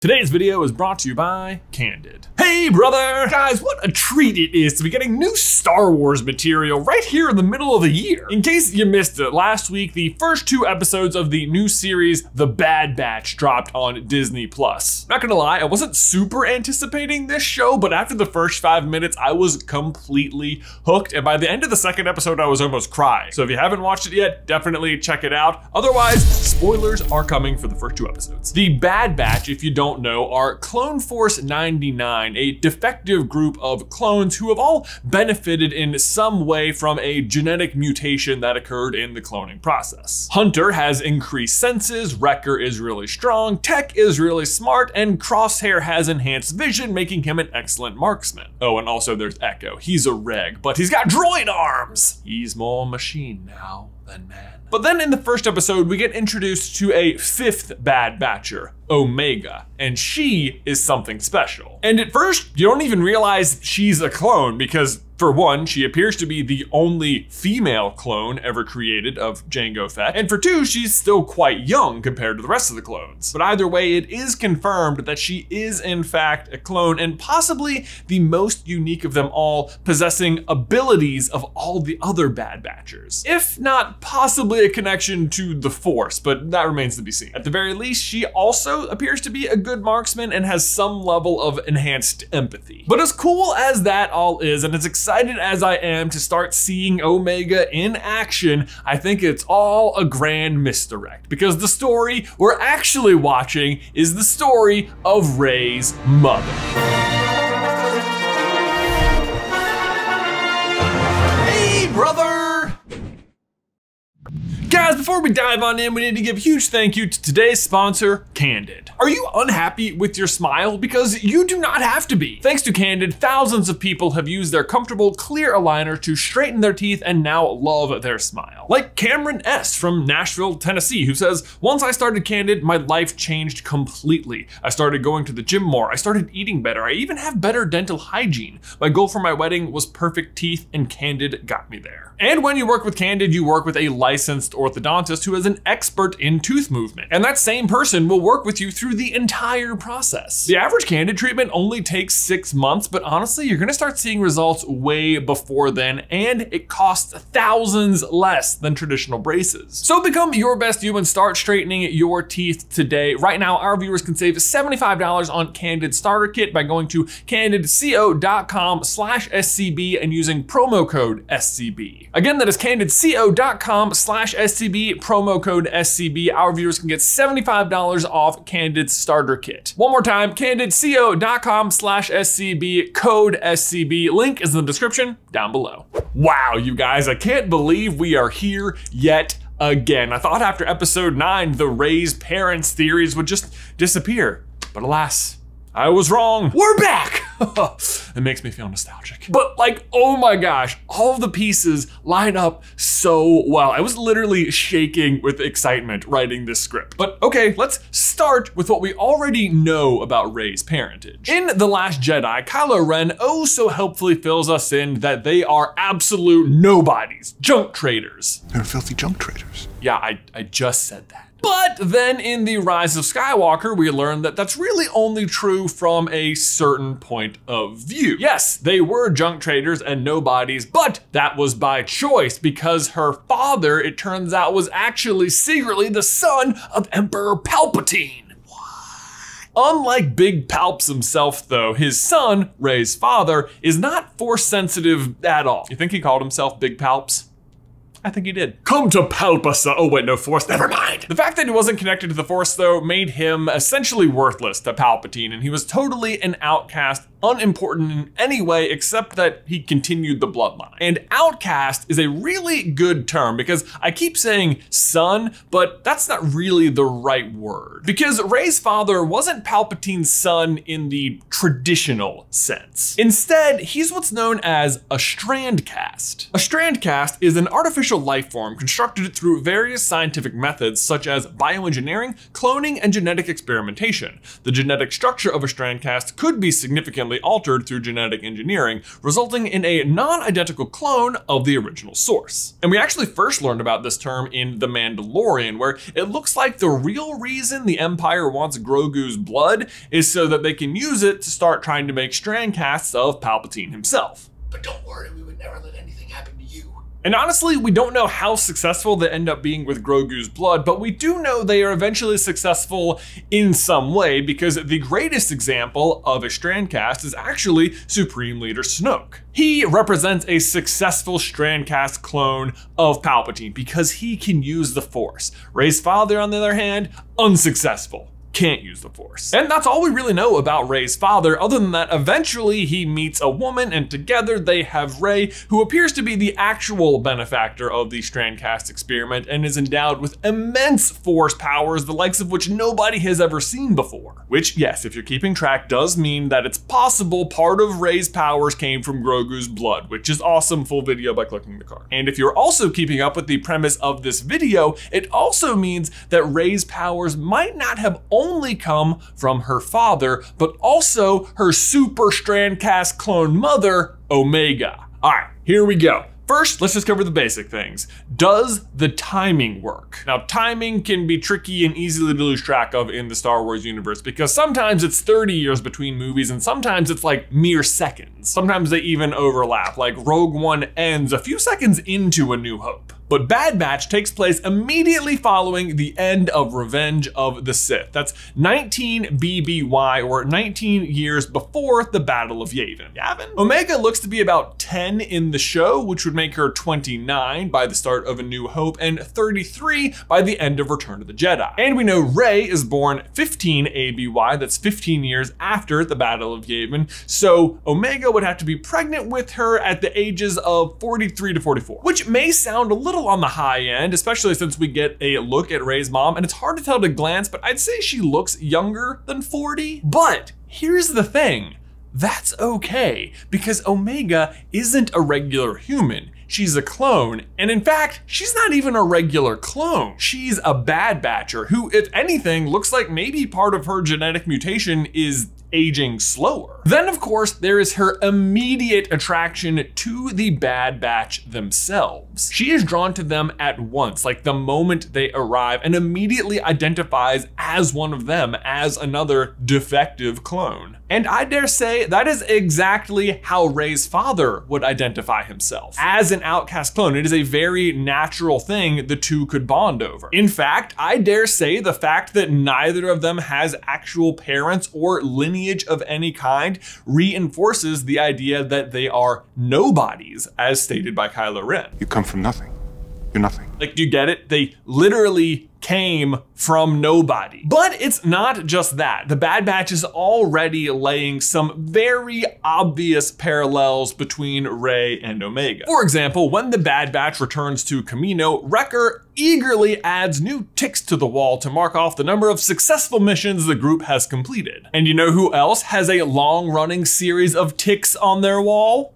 Today's video is brought to you by CANDID. Hey brother! Guys, what a treat it is to be getting new Star Wars material right here in the middle of the year. In case you missed it, last week the first 2 episodes of the new series The Bad Batch dropped on Disney+. Not gonna lie, I wasn't super anticipating this show, but after the first 5 minutes I was completely hooked, and by the end of the second episode I was almost crying. So if you haven't watched it yet, definitely check it out. Otherwise, spoilers are coming for the first 2 episodes. The Bad Batch, if you don't know, are Clone Force 99, a defective group of clones who have all benefited in some way from a genetic mutation that occurred in the cloning process. Hunter has increased senses, Wrecker is really strong, Tech is really smart, and Crosshair has enhanced vision, making him an excellent marksman. Oh, and also there's Echo. He's a reg, but he's got droid arms! He's more machine now than man. But then in the first episode, we get introduced to a 5th Bad Batcher, Omega, and she is something special. And at first, you don't even realize she's a clone because, for one, she appears to be the only female clone ever created of Jango Fett, and for 2, she's still quite young compared to the rest of the clones. But either way, it is confirmed that she is in fact a clone and possibly the most unique of them all, possessing abilities of all the other Bad Batchers. If not possibly a connection to the Force, but that remains to be seen. At the very least, she also appears to be a good marksman and has some level of enhanced empathy. But as cool as that all is, and as excited as I am to start seeing Omega in action, I think it's all a grand misdirect, because the story we're actually watching is the story of Rey's mother. Hey, brother! Guys, before we dive on in, we need to give a huge thank you to today's sponsor, CANDID. Are you unhappy with your smile? Because you do not have to be. Thanks to CANDID, thousands of people have used their comfortable clear aligner to straighten their teeth and now love their smile. Like Cameron S. from Nashville, Tennessee, who says, "Once I started CANDID, my life changed completely. I started going to the gym more, I started eating better, I even have better dental hygiene. My goal for my wedding was perfect teeth, and CANDID got me there." And when you work with CANDID, you work with a licensed orthodontist who is an expert in tooth movement. And that same person will work with you through the entire process. The average CANDID treatment only takes 6 months, but honestly, you're gonna start seeing results way before then, and it costs thousands less than traditional braces. So become your best you and start straightening your teeth today. Right now, our viewers can save $75 on CANDID Starter Kit by going to candidco.com/SCB and using promo code SCB. Again, that is candidco.com/SCB, promo code SCB. Our viewers can get $75 off CANDID Starter Kit. One more time, candidco.com/SCB, code SCB. Link is in the description down below. Wow, you guys, I can't believe we are here yet again. I thought after episode 9, the Rey's parents theories would just disappear, but alas, I was wrong. We're back! It makes me feel nostalgic. But like, oh my gosh, all of the pieces line up so well. I was literally shaking with excitement writing this script. But okay, let's start with what we already know about Rey's parentage. In The Last Jedi, Kylo Ren oh so helpfully fills us in that they are absolute nobodies, junk traders. They're filthy junk traders. Yeah, I just said that. But then in The Rise of Skywalker, we learn that that's really only true from a certain point of view. Yes, they were junk traders and nobodies, but that was by choice because her father, it turns out, was actually secretly the son of Emperor Palpatine. Unlike Big Palps himself though, his son, Rey's father, is not force sensitive at all. You think he called himself Big Palps? I think he did. Come to Palpasa. Oh wait, no, Force, never mind. The fact that he wasn't connected to the Force though made him essentially worthless to Palpatine, and he was totally an outcast, unimportant in any way except that he continued the bloodline. And outcast is a really good term because I keep saying son, but that's not really the right word. Because Rey's father wasn't Palpatine's son in the traditional sense. Instead, he's what's known as a strandcast. A strandcast is an artificial life form constructed through various scientific methods such as bioengineering, cloning, and genetic experimentation. The genetic structure of a strandcast could be significantly permanently altered through genetic engineering, resulting in a non-identical clone of the original source. And we actually first learned about this term in The Mandalorian, where it looks like the real reason the Empire wants Grogu's blood is so that they can use it to start trying to make strandcasts of Palpatine himself. But don't worry, we would never let anything happen to you. And honestly, we don't know how successful they end up being with Grogu's blood, but we do know they are eventually successful in some way, because the greatest example of a strandcast is actually Supreme Leader Snoke. He represents a successful strandcast clone of Palpatine because he can use the Force. Rey's father, on the other hand, unsuccessful. Can't use the Force. And that's all we really know about Rey's father, other than that eventually he meets a woman and together they have Rey, who appears to be the actual benefactor of the strandcast experiment and is endowed with immense Force powers, the likes of which nobody has ever seen before. Which, yes, if you're keeping track, does mean that it's possible part of Rey's powers came from Grogu's blood, which is awesome. Full video by clicking the card. And if you're also keeping up with the premise of this video, it also means that Rey's powers might not have only come from her father, but also her super strandcast clone mother, Omega. All right, here we go. First, let's just cover the basic things. Does the timing work? Now, timing can be tricky and easily to lose track of in the Star Wars universe because sometimes it's 30 years between movies and sometimes it's like mere seconds. Sometimes they even overlap, like Rogue One ends a few seconds into A New Hope. But Bad Batch takes place immediately following the end of Revenge of the Sith. That's 19 BBY, or 19 years before the Battle of Yavin. Omega looks to be about 10 in the show, which would make her 29 by the start of A New Hope and 33 by the end of Return of the Jedi. And we know Rey is born 15 ABY, that's 15 years after the Battle of Yavin, so Omega would have to be pregnant with her at the ages of 43 to 44, which may sound a little on the high end, especially since we get a look at Rey's mom, and it's hard to tell at a glance, but I'd say she looks younger than 40. But here's the thing, that's okay, because Omega isn't a regular human. She's a clone, and in fact, she's not even a regular clone. She's a Bad Batcher who, if anything, looks like maybe part of her genetic mutation is aging slower. Then, of course, there is her immediate attraction to the Bad Batch themselves. She is drawn to them at once, like the moment they arrive, and immediately identifies as one of them, as another defective clone. And I dare say that is exactly how Rey's father would identify himself. As an outcast clone, it is a very natural thing the two could bond over. In fact, I dare say the fact that neither of them has actual parents or lineage of any kind reinforces the idea that they are nobodies, as stated by Kylo Ren. You come from nothing. You're nothing. Like, do you get it? They literally came from nobody. But it's not just that. The Bad Batch is already laying some very obvious parallels between Rey and Omega. For example, when the Bad Batch returns to Kamino, Wrecker eagerly adds new ticks to the wall to mark off the number of successful missions the group has completed. And you know who else has a long-running series of ticks on their wall?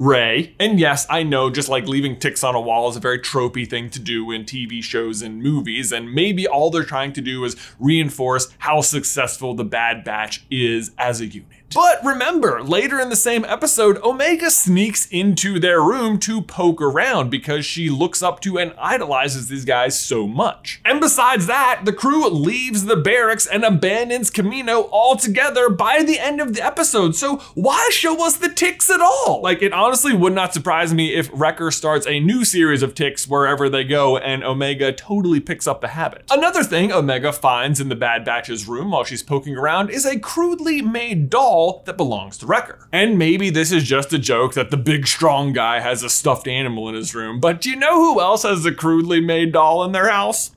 Rey. And yes, I know, just like leaving ticks on a wall is a very tropey thing to do in TV shows and movies, and maybe all they're trying to do is reinforce how successful the Bad Batch is as a unit. But remember, later in the same episode, Omega sneaks into their room to poke around because she looks up to and idolizes these guys so much. And besides that, the crew leaves the barracks and abandons Kamino altogether by the end of the episode. So why show us the ticks at all? Like, it honestly would not surprise me if Wrecker starts a new series of ticks wherever they go and Omega totally picks up the habit. Another thing Omega finds in the Bad Batch's room while she's poking around is a crudely made doll that belongs to Wrecker. And maybe this is just a joke that the big strong guy has a stuffed animal in his room, but do you know who else has a crudely made doll in their house?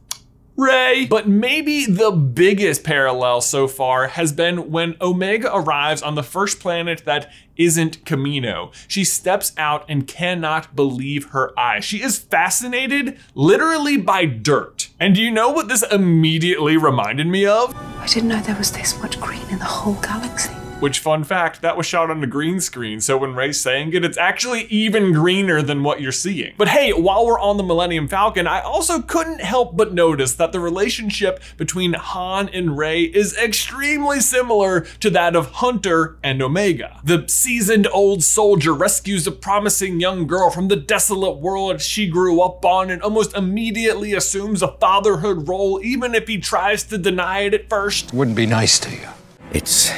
Rey. But maybe the biggest parallel so far has been when Omega arrives on the first planet that isn't Kamino. She steps out and cannot believe her eyes. She is fascinated literally by dirt. And do you know what this immediately reminded me of? I didn't know there was this much green in the whole galaxy. Which, fun fact, that was shot on a green screen, so when Rey's saying it, it's actually even greener than what you're seeing. But hey, while we're on the Millennium Falcon, I also couldn't help but notice that the relationship between Han and Rey is extremely similar to that of Hunter and Omega. The seasoned old soldier rescues a promising young girl from the desolate world she grew up on and almost immediately assumes a fatherhood role, even if he tries to deny it at first. Wouldn't be nice to you. It's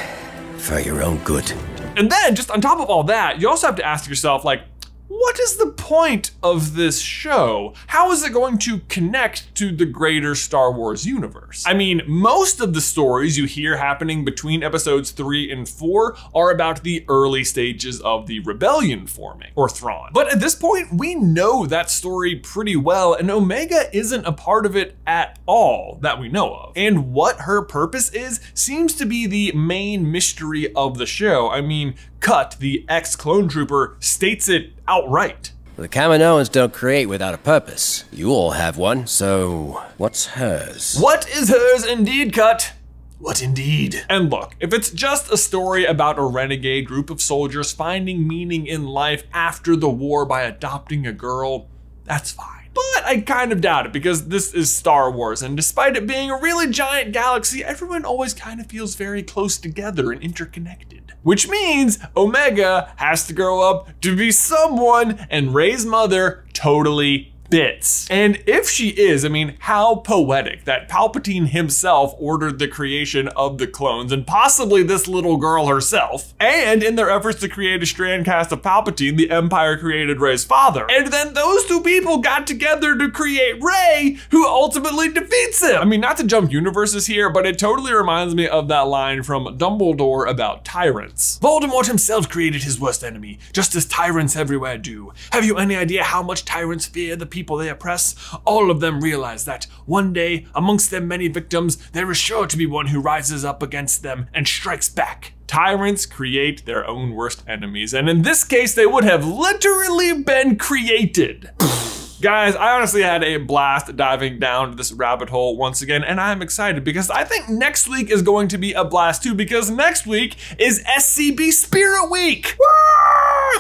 for your own good. And then, just on top of all that, you also have to ask yourself, like, what is the point of this show? How is it going to connect to the greater Star Wars universe? I mean, most of the stories you hear happening between episodes 3 and 4 are about the early stages of the rebellion forming, or Thrawn. But at this point, we know that story pretty well, and Omega isn't a part of it at all that we know of. And what her purpose is seems to be the main mystery of the show. I mean, Cutt, the ex-clone trooper, states it outright. The Kaminoans don't create without a purpose. You all have one, so what's hers? What is hers indeed, Cutt? What indeed? And look, if it's just a story about a renegade group of soldiers finding meaning in life after the war by adopting a girl, that's fine. But I kind of doubt it, because this is Star Wars, and despite it being a really giant galaxy, everyone always kind of feels very close together and interconnected. Which means Omega has to grow up to be someone, and Rey's mother totally fits. And if she is, I mean, how poetic that Palpatine himself ordered the creation of the clones, and possibly this little girl herself. And in their efforts to create a strandcast of Palpatine, the Empire created Rey's father. And then those two people got together to create Rey, who ultimately defeats him. I mean, not to jump universes here, but it totally reminds me of that line from Dumbledore about tyrants. Voldemort himself created his worst enemy, just as tyrants everywhere do. Have you any idea how much tyrants fear the people they oppress? All of them realize that one day, amongst their many victims, there is sure to be one who rises up against them and strikes back. Tyrants create their own worst enemies, and in this case, they would have literally been created. Guys, I honestly had a blast diving down this rabbit hole once again, and I'm excited because I think next week is going to be a blast too, because next week is SCB Spirit Week.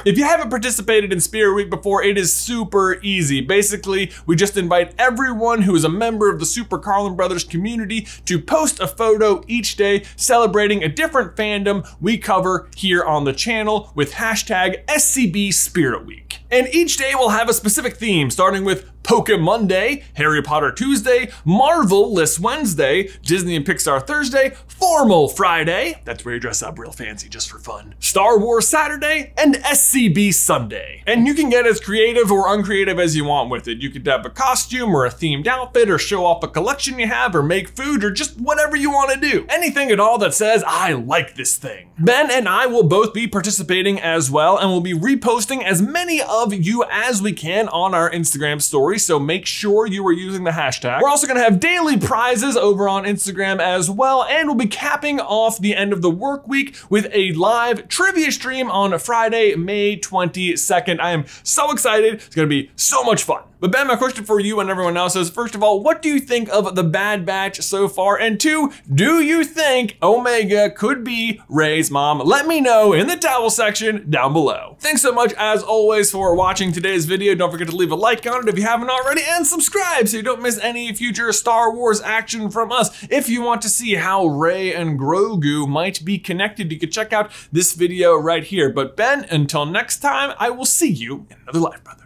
If you haven't participated in Spirit Week before, it is super easy. Basically, we just invite everyone who is a member of the SuperCarlinBrothers community to post a photo each day celebrating a different fandom we cover here on the channel with hashtag SCB Spirit Week. And each day will have a specific theme, starting with Pokemon Monday, Harry Potter Tuesday, Marvel-less Wednesday, Disney and Pixar Thursday, Formal Friday, that's where you dress up real fancy just for fun, Star Wars Saturday, and SCB Sunday. And you can get as creative or uncreative as you want with it. You could have a costume or a themed outfit, or show off a collection you have, or make food, or just whatever you want to do. Anything at all that says, I like this thing. Ben and I will both be participating as well, and we'll be reposting as many of you as we can on our Instagram stories, so make sure you are using the hashtag. We're also gonna have daily prizes over on Instagram as well, and we'll be capping off the end of the work week with a live trivia stream on Friday, May 22nd. I am so excited. It's gonna be so much fun. But Ben, my question for you and everyone else is, first of all, what do you think of the Bad Batch so far? And two, do you think Omega could be Rey's mom? Let me know in the towel section down below. Thanks so much, as always, for watching today's video. Don't forget to leave a like on it if you haven't already, and subscribe so you don't miss any future Star Wars action from us. If you want to see how Rey and Grogu might be connected, you can check out this video right here. But Ben, until next time, I will see you in another life, brother.